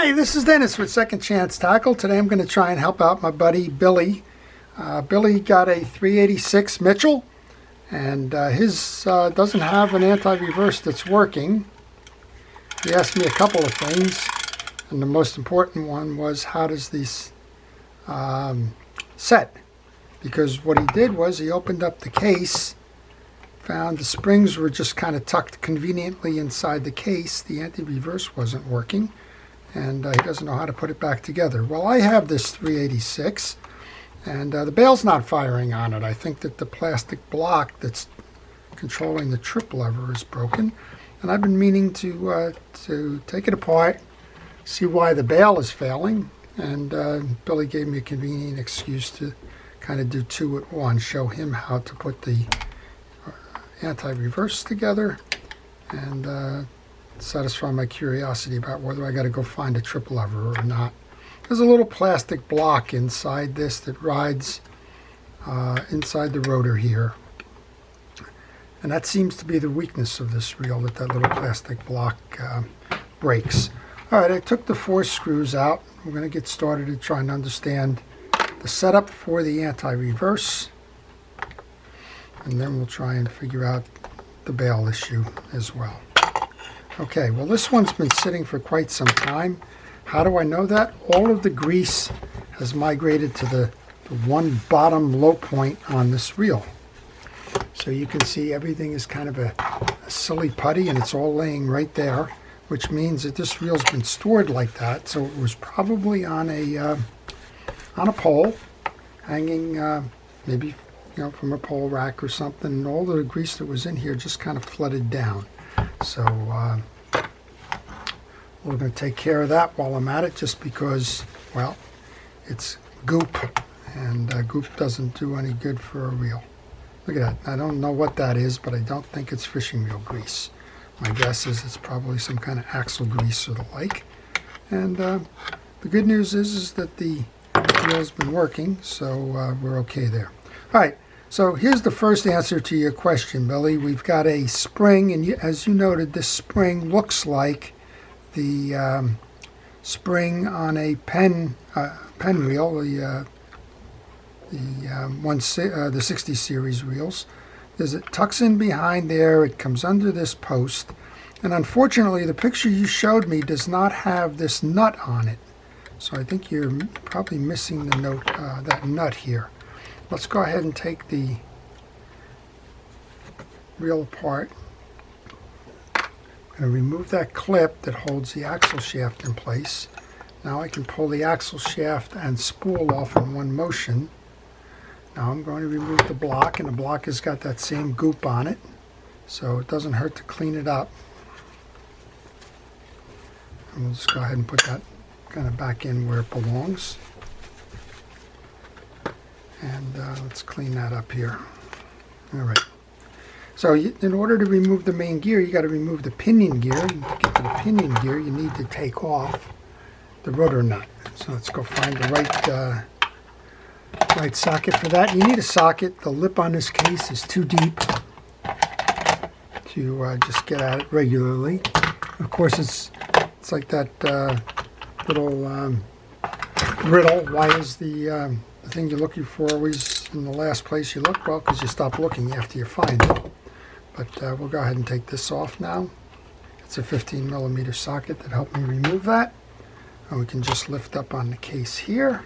Hi, this is Dennis with Second Chance Tackle. Today I'm going to try and help out my buddy Billy. Billy got a 386 Mitchell, and his doesn't have an anti-reverse that's working. He asked me a couple of things, and the most important one was how does this set? Because what he did was he opened up the case, found the springs were just kind of tucked conveniently inside the case. The anti-reverse wasn't working, and he doesn't know how to put it back together. Well, I have this 386, and the bail's not firing on it. I think that the plastic block that's controlling the trip lever is broken, and I've been meaning to take it apart, see why the bail is failing, and Billy gave me a convenient excuse to kind of do two at once, show him how to put the anti-reverse together and satisfy my curiosity about whether I got to go find a trip lever or not. There's a little plastic block inside this that rides inside the rotor here, and that seems to be the weakness of this reel, that little plastic block breaks. All right, I took the 4 screws out. We're going to get started at trying to understand the setup for the anti-reverse, and then we'll try and figure out the bail issue as well. Okay, well, this one's been sitting for quite some time. How do I know that? All of the grease has migrated to the one bottom low point on this reel. So you can see everything is kind of a silly putty, and it's all laying right there, which means that this reel's been stored like that. So it was probably on a pole, hanging maybe from a pole rack or something, and all the grease that was in here just kind of flooded down. So we're going to take care of that while I'm at it, just because, well, it's goop, and goop doesn't do any good for a reel. Look at that. I don't know what that is, but I don't think it's fishing reel grease. My guess is it's probably some kind of axle grease or the like. And the good news is that the reel's been working, so we're okay there. All right. So here's the first answer to your question, Billy. We've got a spring, and as you noted, this spring looks like the spring on a pen reel, the 60 series reels. It tucks in behind there. It comes under this post, and unfortunately, the picture you showed me does not have this nut on it. So I think you're probably missing the that nut here. Let's go ahead and take the reel apart. I'm going to remove that clip that holds the axle shaft in place. Now I can pull the axle shaft and spool off in one motion. Now I'm going to remove the block, and the block has got that same goop on it, so it doesn't hurt to clean it up. And we'll just go ahead and put that kind of back in where it belongs. And let's clean that up here. All right. So in order to remove the main gear, you got to remove the pinion gear. To get to the pinion gear, you need to take off the rotor nut. So let's go find the right socket for that. You need a socket. The lip on this case is too deep to just get at it regularly. Of course, it's like that little riddle. Why is the thing you're looking for always in the last place you look? Well, because you stop looking after you find it. But we'll go ahead and take this off now. It's a 15 millimeter socket that helped me remove that. And we can just lift up on the case here.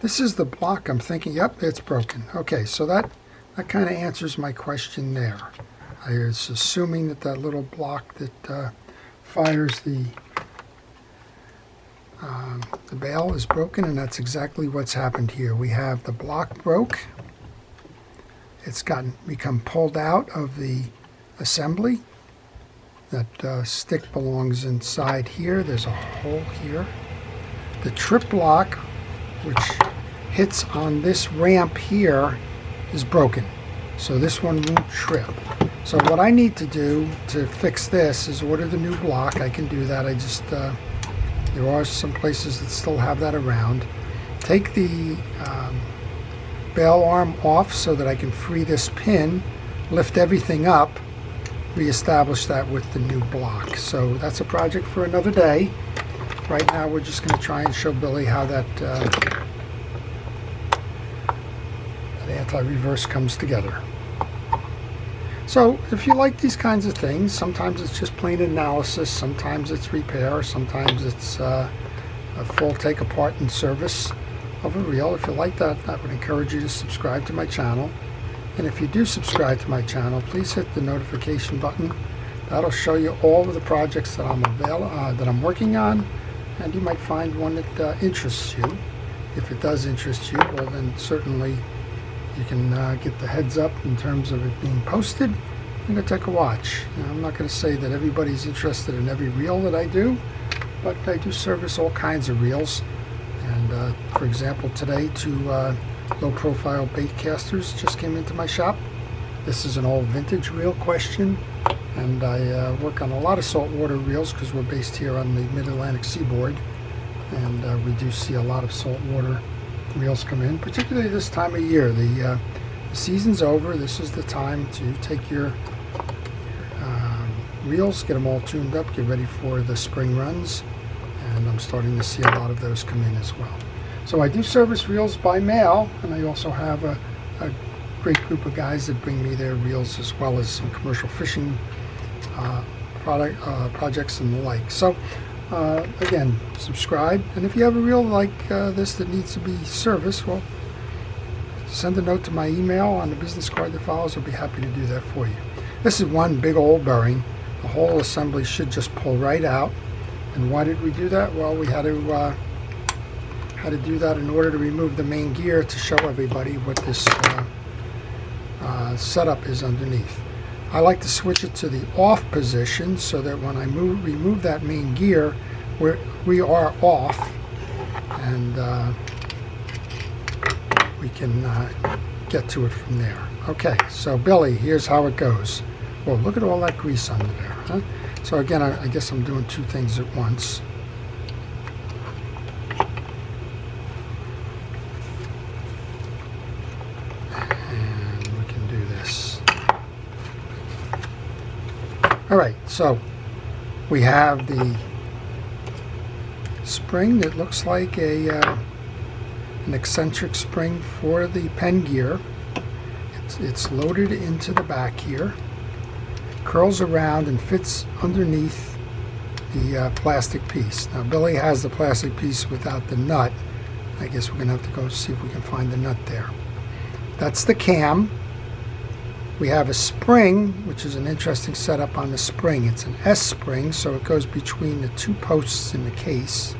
This is the block. I'm thinking, yep, it's broken. Okay, so that kind of answers my question there. I was assuming that little block that fires the bail is broken, and that's exactly what's happened here. We have the block broke. It's become pulled out of the assembly. That stick belongs inside here. There's a hole here. The trip block, which hits on this ramp here, is broken. So this one won't trip. So what I need to do to fix this is order the new block. I can do that. There are some places that still have that around. Take the bail arm off so that I can free this pin, lift everything up, reestablish that with the new block. So that's a project for another day. right now we're just going to try and show Billy how that anti-reverse comes together. So if you like these kinds of things, sometimes it's just plain analysis, sometimes it's repair, sometimes it's a full take apart and service of a reel. If you like that, I would encourage you to subscribe to my channel. And if you do subscribe to my channel, please hit the notification button. That'll show you all of the projects that I'm working on, and you might find one that interests you. If it does interest you, well then certainly you can get the heads up in terms of it being posted and go take a watch. Now, I'm not going to say that everybody's interested in every reel that I do, but I do service all kinds of reels. And for example, today two low-profile bait casters just came into my shop. This is an old vintage reel question, and I work on a lot of saltwater reels because we're based here on the mid-Atlantic seaboard, and we do see a lot of saltwater reels come in, particularly this time of year. The season's over. This is the time to take your reels, get them all tuned up, get ready for the spring runs, and I'm starting to see a lot of those come in as well. So I do service reels by mail, and I also have a great group of guys that bring me their reels, as well as some commercial fishing projects and the like. So again, subscribe, and if you have a reel like this that needs to be serviced, well, send a note to my email on the business card that follows. I'll be happy to do that for you. This is one big old bearing. The whole assembly should just pull right out. And why did we do that? Well, we had to do that in order to remove the main gear to show everybody what this setup is underneath. I like to switch it to the off position so that when I remove that main gear, we are off, and we can get to it from there. Okay, so Billy, here's how it goes. Well, look at all that grease under there, huh? So again, I guess I'm doing two things at once. And we can do this. All right, so we have the spring that looks like an eccentric spring for the pen gear. It's loaded into the back here, curls around and fits underneath the plastic piece. Now Billy has the plastic piece without the nut. I guess we're gonna have to go see if we can find the nut there. That's the cam. We have a spring, which is an interesting setup on the spring. It's an S spring, so it goes between the two posts in the case.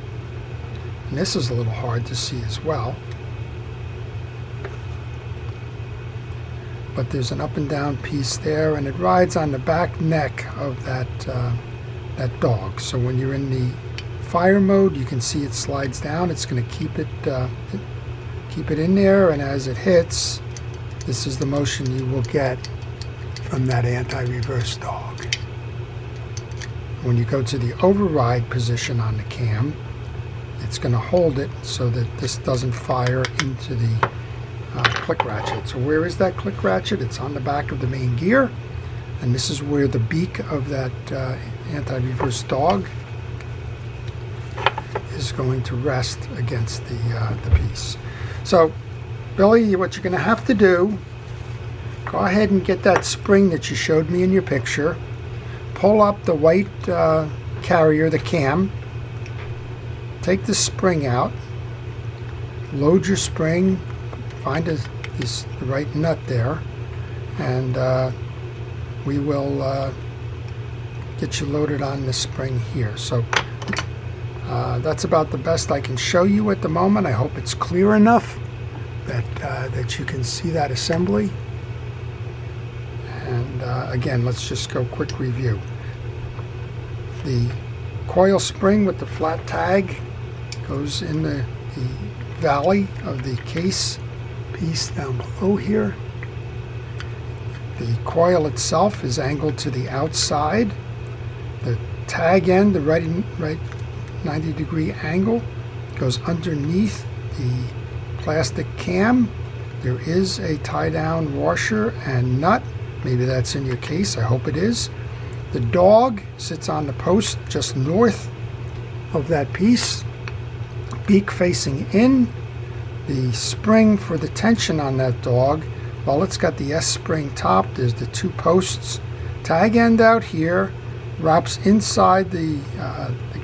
And this is a little hard to see as well. But there's an up and down piece there, and it rides on the back neck of that dog. So when you're in the fire mode, you can see it slides down. It's going to keep it in there, and as it hits, this is the motion you will get from that anti-reverse dog. When you go to the override position on the cam, it's going to hold it so that this doesn't fire into the click ratchet. So where is that click ratchet? It's on the back of the main gear, and this is where the beak of that anti-reverse dog is going to rest against the piece. So Billy, what you're going to have to do, go ahead and get that spring that you showed me in your picture, pull up the white carrier, the cam, take the spring out, load your spring, find the right nut there, and we will get you loaded on the spring here. So that's about the best I can show you at the moment. I hope it's clear enough that you can see that assembly. And again, let's just go quick review. The coil spring with the flat tag goes in the valley of the case piece down below here. The coil itself is angled to the outside. The tag end, the right 90-degree angle, goes underneath the plastic cam. There is a tie-down washer and nut. Maybe that's in your case. I hope it is. The dog sits on the post just north of that piece, beak facing in, the spring for the tension on that dog. Well, it's got the S-spring top. There's the 2 posts. Tag end out here, wraps inside the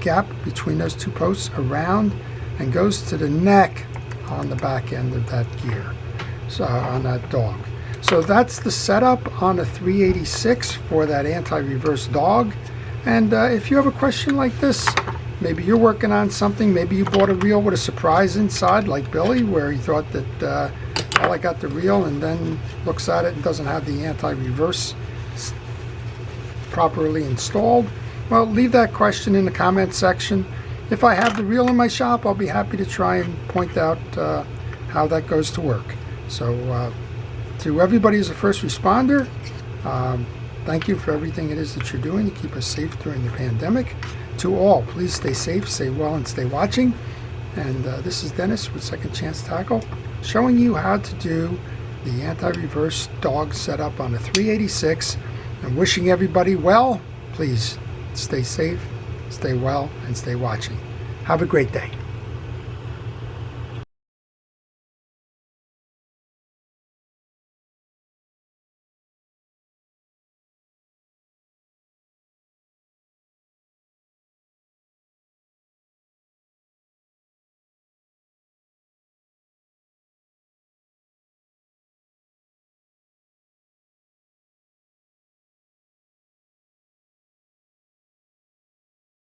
gap between those 2 posts around and goes to the neck on the back end of that gear, so on that dog. So that's the setup on a 386 for that anti-reverse dog. And if you have a question like this, maybe you're working on something, maybe you bought a reel with a surprise inside like Billy, where he thought that well, I got the reel, and then looks at it and doesn't have the anti-reverse properly installed. Well, leave that question in the comment section. If I have the reel in my shop, I'll be happy to try and point out how that goes to work. So to everybody who's a first responder, thank you for everything it is that you're doing to keep us safe during the pandemic. To all, please stay safe, stay well, and stay watching. And this is Dennis with Second Chance Tackle, showing you how to do the anti-reverse dog setup on a 386, and wishing everybody well. Please stay safe, stay well, and stay watching. Have a great day.